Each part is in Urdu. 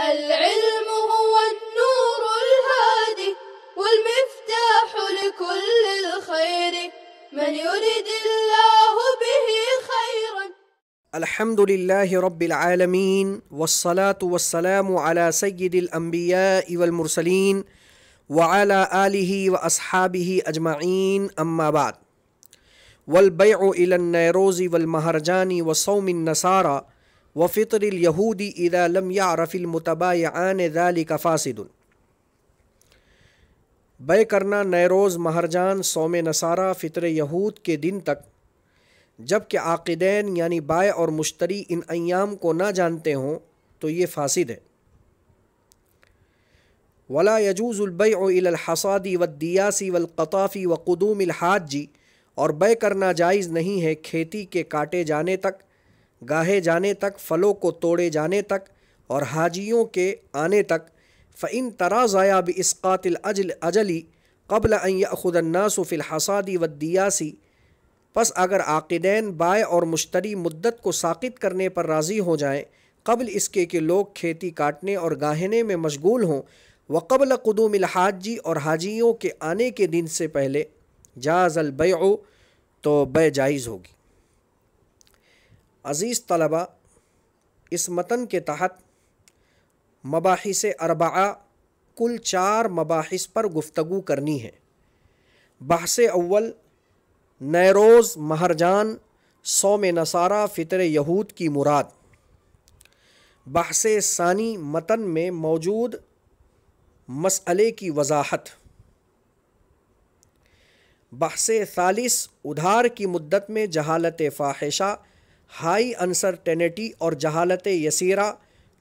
العلم هو النور الهادي والمفتاح لكل الخير من يرد الله به خيرا. الحمد لله رب العالمين والصلاة والسلام على سيد الأنبياء والمرسلين وعلى آله وأصحابه أجمعين أما بعد. والبيع إلى النيروز والمهرجان وصوم النصارى وفطر اليهود إذا لم يعرف المتبايعان ذلك فاسد. بیع کرنا نیروز، مہرجان، صوم نصارہ، فطر یہود کے دن تک جب کہ عاقدین یعنی بائع اور مشتری ان ایام کو نہ جانتے ہوں تو یہ فاسد ہے. ولا يجوز البيع الى الحصاد والدياس والقطاف وقدوم الحاج، اور بیع کرنا جائز نہیں ہے کھیتی کے کاٹے جانے تک، گاہے جانے تک، پھلوں کو توڑے جانے تک اور حاجیوں کے آنے تک. فإن تراضيا بإسقاط الأجل قبل أن يأخذ الناس في الحصاد والدياس، پس اگر عاقدین بائع اور مشتری مدت کو ساقط کرنے پر راضی ہو جائیں قبل اس کے کہ لوگ کھیتی کاٹنے اور گاہنے میں مشغول ہوں، وقبل قدوم الحاج، اور حاجیوں کے آنے کے دن سے پہلے، جاز البیع، تو بیع جائز ہوگی. عزیز طلبہ، اس متن کے تحت مباحث اربعہ، کل 4 مباحث پر گفتگو کرنی ہے. بحث اول نیروز، مہرجان، صوم نصارہ، فطر یہود کی مراد. بحث ثانی متن میں موجود مسئلے کی وضاحت. بحث ثالث ادھار کی مدت میں جہالت فاحشہ، ہائی انسرٹینٹی، اور جہالت یسیرہ،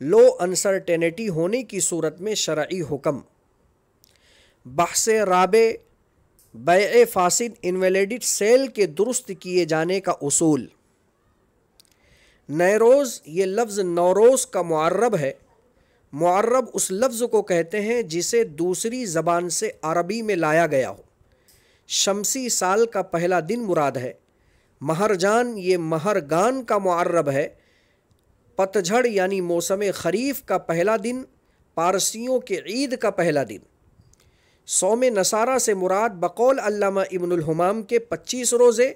لو انسرٹینٹی ہونے کی صورت میں شرعی حکم. بحث رابع بیع فاسد، انویلیڈ سیل کے درست کیے جانے کا اصول. نیروز، یہ لفظ نوروز کا معرب ہے. معرب اس لفظ کو کہتے ہیں جسے دوسری زبان سے عربی میں لایا گیا ہو. شمسی سال کا پہلا دن مراد ہے. مہرجان، یہ مہرگان کا معرب ہے. پتجھڑ یعنی موسم خریف کا پہلا دن، پارسیوں کے عید کا پہلا دن. صوم نصارہ سے مراد بقول علامہ ابن الحمام کے 25 روزے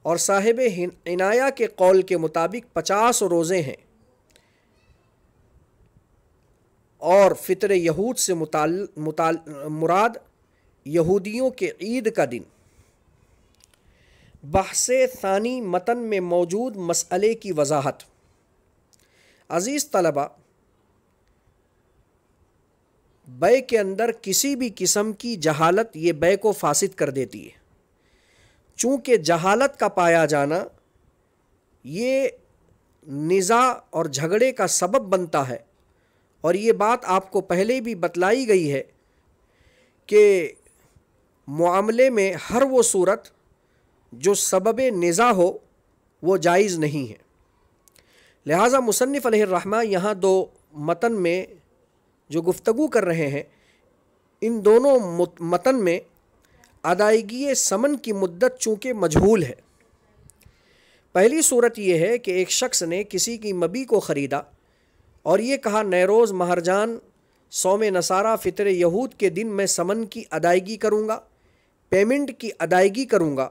اور صاحب عنایہ کے قول کے مطابق 50 روزے ہیں. اور فطر یہود سے مراد یہودیوں کے عید کا دن. بحث ثانی متن میں موجود مسئلے کی وضاحت. عزیز طلبہ، بیع کے اندر کسی بھی قسم کی جہالت یہ بیع کو فاسد کر دیتی ہے. چونکہ جہالت کا پایا جانا یہ نزاع اور جھگڑے کا سبب بنتا ہے، اور یہ بات آپ کو پہلے بھی بتلائی گئی ہے کہ معاملے میں ہر وہ صورت جو سبب نزاع ہو وہ جائز نہیں ہے. لہٰذا مصنف علیہ الرحمہ یہاں 2 متن میں جو گفتگو کر رہے ہیں، ان دونوں متن میں ادائیگی ثمن کی مدت چونکہ مجہول ہے. پہلی صورت یہ ہے کہ ایک شخص نے کسی کی مبی کو خریدا اور یہ کہا نیروز، مہرجان، صوم نصارہ، فطر یہود کے دن میں ثمن کی ادائیگی کروں گا، پیمنٹ کی ادائیگی کروں گا.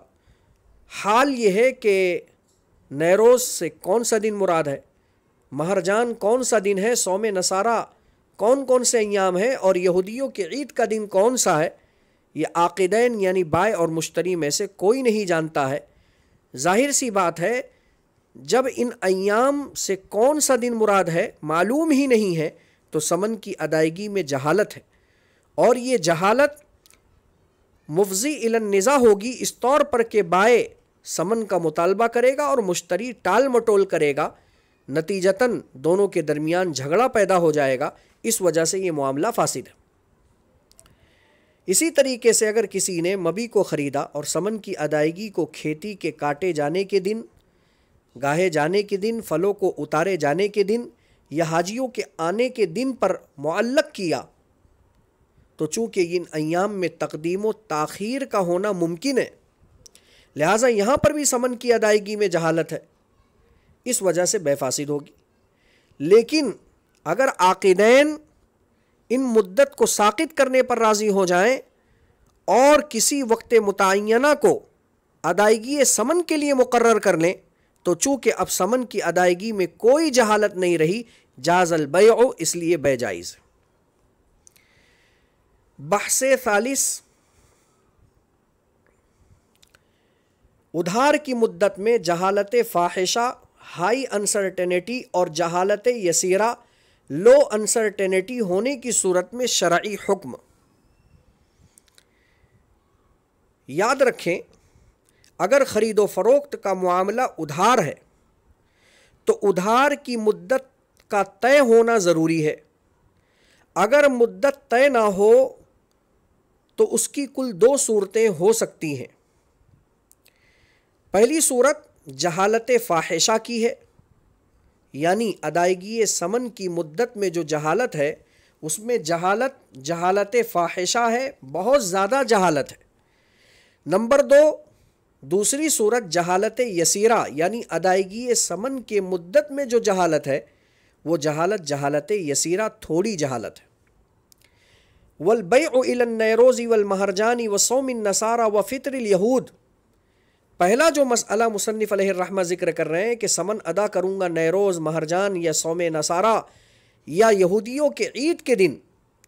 حال یہ ہے کہ نیروز سے کون سا دن مراد ہے، مہرجان کون سا دن ہے، صوم نصارہ کون کون سے ایام ہیں، اور یہودیوں کے عید کا دن کون سا ہے، یہ عاقدین یعنی بائع اور مشتری میں سے کوئی نہیں جانتا ہے. ظاہر سی بات ہے جب ان ایام سے کون سا دن مراد ہے معلوم ہی نہیں ہے تو ثمن کی ادائیگی میں جہالت ہے، اور یہ جہالت مفضی الی النزاع ہوگی اس طور پر کہ بائع ثمن کا مطالبہ کرے گا اور مشتری ٹال مٹول کرے گا، نتیجتاً دونوں کے درمیان جھگڑا پیدا ہو جائے گا. اس وجہ سے یہ معاملہ فاسد ہے. اسی طریقے سے اگر کسی نے مبی کو خریدا اور ثمن کی ادائیگی کو کھیتی کے کاٹے جانے کے دن، گاہے جانے کے دن، پھلوں کو اتارے جانے کے دن یا حاجیوں کے آنے کے دن پر معلق کیا تو چونکہ ان ایام میں تقدیم و تاخیر کا ہونا ممکن ہے، لہٰذا یہاں پر بھی ثمن کی ادائیگی میں جہالت ہے، اس وجہ سے بے فاسد ہوگی۔ لیکن اگر عاقدین ان مدت کو ساقط کرنے پر راضی ہو جائیں اور کسی وقت متعینہ کو ادائیگی سمن کے لیے مقرر کر لیں تو چونکہ اب سمن کی ادائیگی میں کوئی جہالت نہیں رہی، جاز البیع، اس لیے بیع جائز۔ بحث ثالث، ادھار کی مدت میں جہالت فاحشہ ہائی انسرٹینٹی اور جہالت یسیرہ لو انسرٹینٹی ہونے کی صورت میں شرعی حکم۔ یاد رکھیں، اگر خرید و فروخت کا معاملہ ادھار ہے تو ادھار کی مدت کا طے ہونا ضروری ہے۔ اگر مدت طے نہ ہو تو اس کی کل دو صورتیں ہو سکتی ہیں۔ پہلی صورت جہالت فاحشہ کی ہے، یعنی ادائیگی سمن کی مدت میں جو جہالت ہے اس میں جہالت فاحشہ ہے، بہت زیادہ جہالت ہے۔ نمبر دو، دوسری صورت جہالت یسیرہ، یعنی ادائیگی سمن کے مدت میں جو جہالت ہے وہ جہالت یسیرہ، تھوڑی جہالت ہے۔ والبیع الی النیروز والمہرجان وصوم النصارى وفطر الیہود، پہلا جو مسئلہ مصنف علیہ الرحمہ ذکر کر رہے ہیں کہ سمن ادا کروں گا نیروز، مہرجان یا صوم نصارہ یا یہودیوں کے عید کے دن،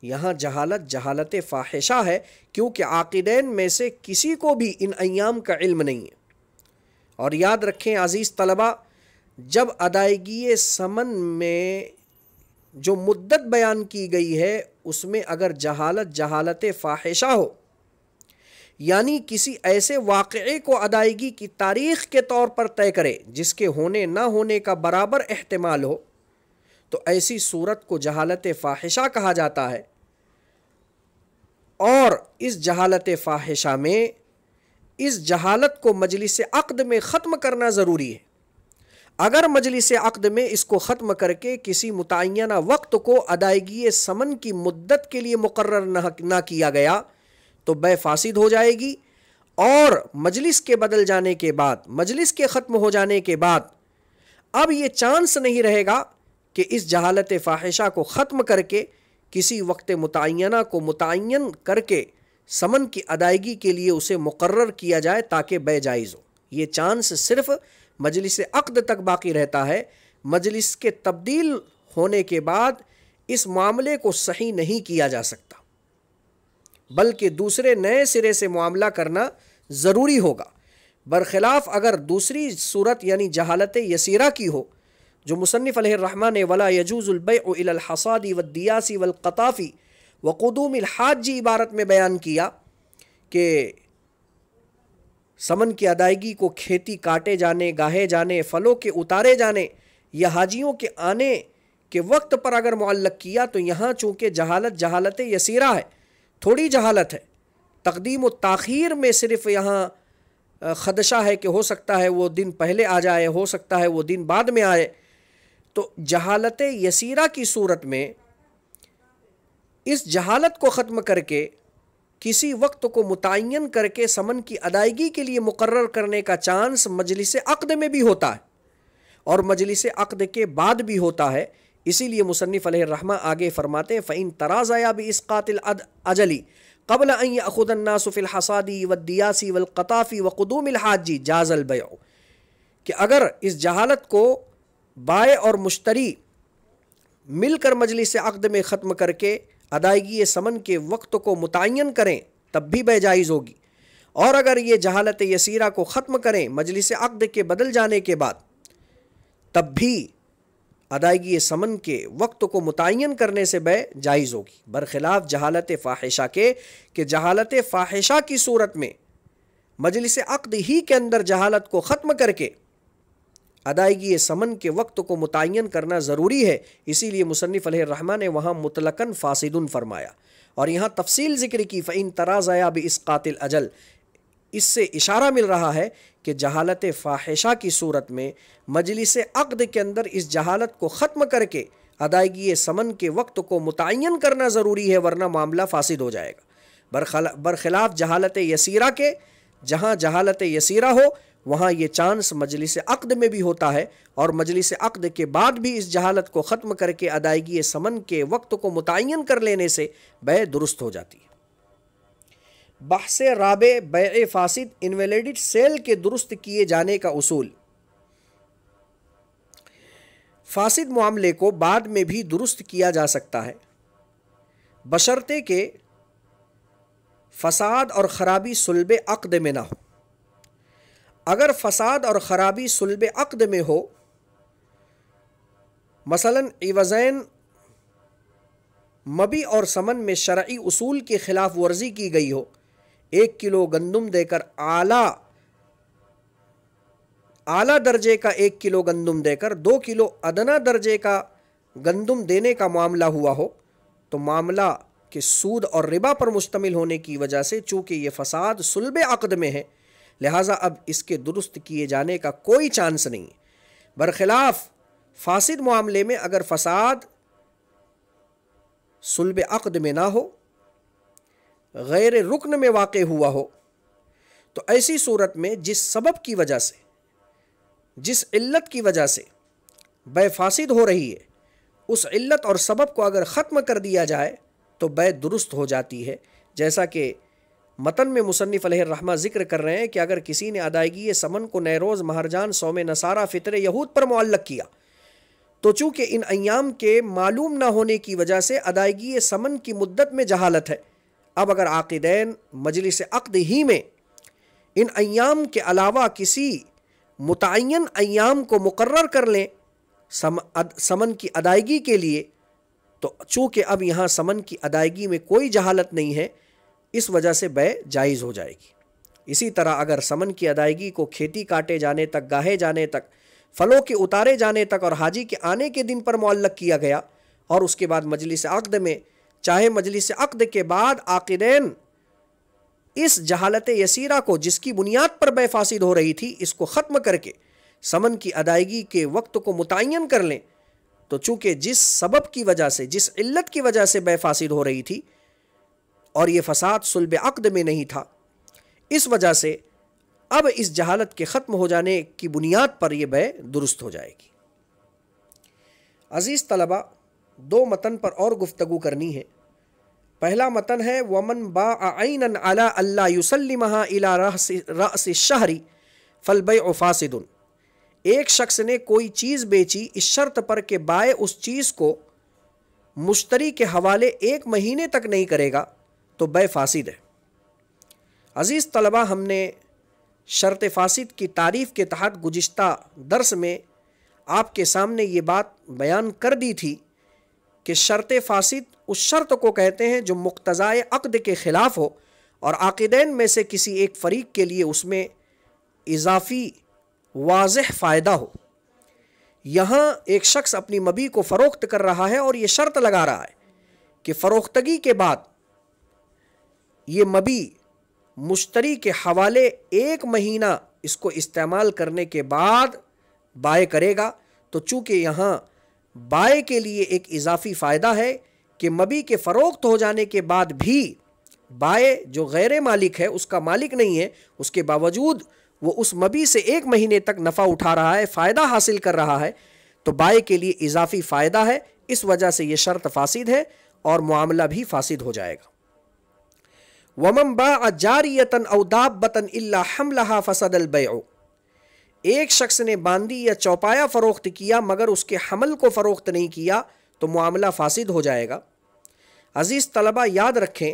یہاں جہالت فاحشہ ہے، کیونکہ عاقدین میں سے کسی کو بھی ان ایام کا علم نہیں ہے۔ اور یاد رکھیں عزیز طلبہ، جب ادائیگی سمن میں جو مدت بیان کی گئی ہے اس میں اگر جہالت فاحشہ ہو، یعنی کسی ایسے واقعے کو ادائیگی کی تاریخ کے طور پر طے کرے جس کے ہونے نہ ہونے کا برابر احتمال ہو، تو ایسی صورت کو جہالت فاحشہ کہا جاتا ہے۔ اور اس جہالت فاحشہ میں اس جہالت کو مجلس عقد میں ختم کرنا ضروری ہے۔ اگر مجلس عقد میں اس کو ختم کر کے کسی متعینہ وقت کو ادائیگی سمن کی مدت کے لیے مقرر نہ کیا گیا تو بیع فاسد ہو جائے گی، اور مجلس کے بدل جانے کے بعد، مجلس کے ختم ہو جانے کے بعد اب یہ چانس نہیں رہے گا کہ اس جہالت فاحشہ کو ختم کر کے کسی وقت متعینہ کو متعین کر کے سمن کی ادائیگی کے لیے اسے مقرر کیا جائے تاکہ بیع جائز ہو۔ یہ چانس صرف مجلس عقد تک باقی رہتا ہے۔ مجلس کے تبدیل ہونے کے بعد اس معاملے کو صحیح نہیں کیا جا سکتا، بلکہ دوسرے نئے سرے سے معاملہ کرنا ضروری ہوگا۔ برخلاف اگر دوسری صورت یعنی جہالت یسیرہ کی ہو، جو مصنف علیہ الرحمہ نے ولا یجوز البیع الی الحصاد والدیاس والقطاف وقدوم الحاج عبارت میں بیان کیا کہ سمن کی ادائیگی کو کھیتی کاٹے جانے، گاہے جانے، پھلوں کے اتارے جانے یا حاجیوں کے آنے کے وقت پر اگر معلق کیا تو یہاں چونکہ جہالت یسیرہ ہے، تھوڑی جہالت ہے، تقدیم و تاخیر میں صرف یہاں خدشہ ہے کہ ہو سکتا ہے وہ دن پہلے آ جائے، ہو سکتا ہے وہ دن بعد میں آئے۔ تو جہالت یسیرہ کی صورت میں اس جہالت کو ختم کر کے کسی وقت کو متعین کر کے سمن کی ادائیگی کے لیے مقرر کرنے کا چانس مجلس عقد میں بھی ہوتا ہے اور مجلس عقد کے بعد بھی ہوتا ہے۔ اسی لیے مصنف علیہ الرحمہ آگے فرماتے ہیں فَإِن تَرَاضَيَا بِإِسْقَاطِ الْأَجَلِ قَبْلَ أَن يَأْخُذَ النَّاسُ فِي الْحَصَادِ وَالدِّيَاسِ وَالْقَطَافِ وَقُدُومِ الْحَاجِ جَازَ الْبَيْعُ، کہ اگر اس جہالت کو بائع اور مشتری مل کر مجلس عقد میں ختم کر کے ادائیگی سمن کے وقت کو متعین کریں تب بھی بیع جائز ہوگی، اور اگر یہ جہالت یسیرہ کو ختم کریں مجلس عقد کے بدل جانے کے بعد تب بھی ادائیگی سمن کے وقت کو متعین کرنے سے بیع جائز ہوگی، برخلاف جہالت فاحشہ کے کہ جہالت فاحشہ کی صورت میں مجلس عقد ہی کے اندر جہالت کو ختم کر کے ادائیگی سمن کے وقت کو متعین کرنا ضروری ہے۔ اسی لیے مصنف علیہ الرحمہ نے وہاں مطلقاً فاسدن فرمایا اور یہاں تفصیل ذکر کی فَإِن تَرَاضَيَا بِإِسْقَاطِ الْأَجَلِ، اس سے اشارہ مل رہا ہے کہ جہالت فاحشہ کی صورت میں مجلس عقد کے اندر اس جہالت کو ختم کر کے ادائیگی سمن کے وقت کو متعین کرنا ضروری ہے، ورنہ معاملہ فاسد ہو جائے گا۔ برخلاف جہالت یسیرہ کے، جہاں جہالت یسیرہ ہو وہاں یہ چانس مجلس عقد میں بھی ہوتا ہے، اور مجلس عقد کے بعد بھی اس جہالت کو ختم کر کے ادائیگی ثمن کے وقت کو متعین کر لینے سے بیع درست ہو جاتی ہے۔ بحث رابع، بیع فاسد انویلڈ سیل کے درست کیے جانے کا اصول۔ فاسد معاملے کو بعد میں بھی درست کیا جا سکتا ہے، بشرطے کہ فساد اور خرابی صلب عقد میں نہ ہو۔ اگر فساد اور خرابی صلب عقد میں ہو، مثلا عوضین مبی اور ثمن میں شرعی اصول کی خلاف ورزی کی گئی ہو، 1 کلو گندم دے کر اعلیٰ درجے کا 1 کلو گندم دے کر 2 کلو ادنا درجے کا گندم دینے کا معاملہ ہوا ہو، تو معاملہ کے سود اور ربا پر مشتمل ہونے کی وجہ سے چونکہ یہ فساد صلب عقد میں ہے، لہٰذا اب اس کے درست کیے جانے کا کوئی چانس نہیں۔ برخلاف فاسد معاملے میں اگر فساد صلب عقد میں نہ ہو، غیر رکن میں واقع ہوا ہو، تو ایسی صورت میں جس سبب کی وجہ سے، جس علت کی وجہ سے بیع فاسد ہو رہی ہے، اس علت اور سبب کو اگر ختم کر دیا جائے تو بیع درست ہو جاتی ہے۔ جیسا کہ متن میں مصنف علیہ الرحمہ ذکر کر رہے ہیں کہ اگر کسی نے ادائیگی ثمن کو نیروز، مہرجان، صوم نصارہ، فطر یہود پر معلق کیا، تو چونکہ ان ایام کے معلوم نہ ہونے کی وجہ سے ادائیگی ثمن کی مدت میں جہالت ہے، اب اگر عاقدین مجلس عقد ہی میں ان ایام کے علاوہ کسی متعین ایام کو مقرر کر لیں ثمن کی ادائیگی کے لیے، تو چونکہ اب یہاں ثمن کی ادائیگی میں کوئی جہالت نہیں ہے، اس وجہ سے بیع جائز ہو جائے گی۔ اسی طرح اگر ثمن کی ادائیگی کو کھیتی کاٹے جانے تک، گاہے جانے تک، پھلوں کے اتارے جانے تک اور حاجی کے آنے کے دن پر معلق کیا گیا، اور اس کے بعد مجلس عقد میں، چاہے مجلس عقد کے بعد عاقدین اس جہالت یسیرہ کو جس کی بنیاد پر بیع فاسد ہو رہی تھی، اس کو ختم کر کے ثمن کی ادائیگی کے وقت کو متعین کر لیں، تو چونکہ جس سبب کی وجہ سے، جس علت کی وجہ سے بیع فاسد ہو رہی تھی اور یہ فساد صلب عقد میں نہیں تھا، اس وجہ سے اب اس جہالت کے ختم ہو جانے کی بنیاد پر یہ بیع درست ہو جائے گی۔ عزیز طلبہ، 2 متن پر اور گفتگو کرنی ہے۔ پہلا متن ہے وَمَنْ بَاعَ عَيْنًا عَلَىٰ أَلَّا يُسَلِّمَهَا إِلَىٰ رَأْسِ الشَّهْرِ فَالْبَيْعُ فَاسِدٌ۔ ایک شخص نے کوئی چیز بیچی اس شرط پر کہ بائع اس چیز کو مشتری کے حوالے 1 مہینے تک نہیں کرے گا تو بیع فاسد ہے۔ عزیز طلبہ، ہم نے شرط فاسد کی تعریف کے تحت گزشتہ درس میں آپ کے سامنے یہ بات بیان کر دی تھی کہ شرط فاسد اس شرط کو کہتے ہیں جو مقتضائے عقد کے خلاف ہو اور عاقدین میں سے کسی ایک فریق کے لیے اس میں اضافی واضح فائدہ ہو۔ یہاں ایک شخص اپنی مبی کو فروخت کر رہا ہے اور یہ شرط لگا رہا ہے کہ فروختگی کے بعد یہ مبی مشتری کے حوالے 1 مہینہ اس کو استعمال کرنے کے بعد بائع کرے گا، تو چونکہ یہاں بائع کے لیے ایک اضافی فائدہ ہے کہ مبی کے فروخت ہو جانے کے بعد بھی بائع جو غیر مالک ہے، اس کا مالک نہیں ہے، اس کے باوجود وہ اس مبی سے 1 مہینے تک نفع اٹھا رہا ہے، فائدہ حاصل کر رہا ہے، تو بائع کے لیے اضافی فائدہ ہے، اس وجہ سے یہ شرط فاسد ہے اور معاملہ بھی فاسد ہو جائے گا۔ وَمَنْ بَاعَ جَارِيَةً أَوْ دَابَّةً إِلَّا حَمْلَهَا فَسَدَ الْبَيْعُ۔ ایک شخص نے باندی یا چوپایا فروخت کیا مگر اس کے حمل کو فروخت نہیں کیا تو معاملہ فاسد ہو جائے گا۔ عزیز طلبہ، یاد رکھیں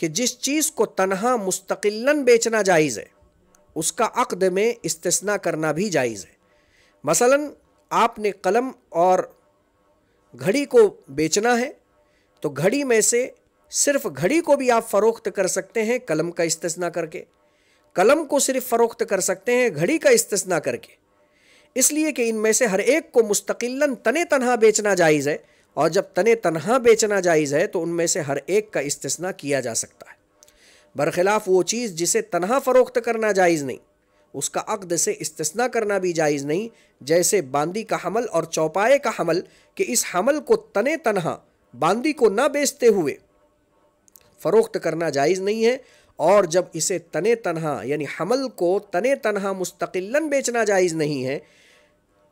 کہ جس چیز کو تنہا مستقلاً بیچنا جائز ہے اس کا عقد میں استثناء کرنا بھی جائز ہے۔ مثلاً آپ نے قلم اور گھڑی کو بیچنا ہے تو گھڑی میں سے صرف گھڑی کو بھی آپ فروخت کر سکتے ہیں قلم کا استثناء کر کے، قلم کو صرف فروخت کر سکتے ہیں گھڑی کا استثناء کر کے، اس لیے کہ ان میں سے ہر ایک کو مستقلاً تنے تنہا بیچنا جائز ہے، اور جب تنے تنہا بیچنا جائز ہے تو ان میں سے ہر ایک کا استثناء کیا جا سکتا ہے۔ برخلاف وہ چیز جسے تنہا فروخت کرنا جائز نہیں، اس کا عقد سے استثناء کرنا بھی جائز نہیں، جیسے باندی کا حمل اور چوپائے کا حمل، کہ اس حمل کو تنے تنہا باندی کو نہ بیچتے ہوئے فروخت کرنا جائز نہیں ہے، اور جب اسے تنے تنہا یعنی حمل کو تنے تنہا مستقلاً بیچنا جائز نہیں ہے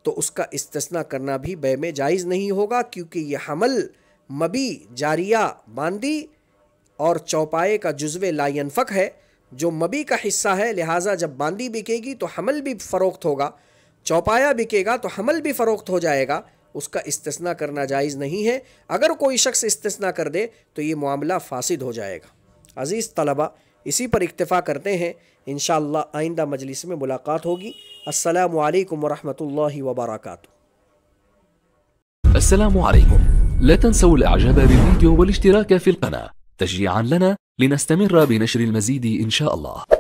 تو اس کا استثناء کرنا بھی بے میں جائز نہیں ہوگا، کیونکہ یہ حمل مبی جاریہ باندی اور چوپائے کا جزو لا ینفک ہے جو مبی کا حصہ ہے، لہٰذا جب باندی بکے گی تو حمل بھی فروخت ہوگا، چوپایا بکے گا تو حمل بھی فروخت ہو جائے گا، اس کا استثناء کرنا جائز نہیں ہے۔ اگر کوئی شخص استثناء کر دے تو یہ معاملہ فاسد ہو جائے گا۔ عزیز طلبہ، اسی پر اکتفا کرتے ہیں، انشاءاللہ آئندہ مجلس میں ملاقات ہوگی۔ السلام علیکم ورحمۃ اللہ وبرکاتہ۔ السلام عليكم. لا تنسوا الإعجاب بالفيديو والاشتراك في القناة تشجيعا لنا لنستمر بنشر المزيد إن شاء الله.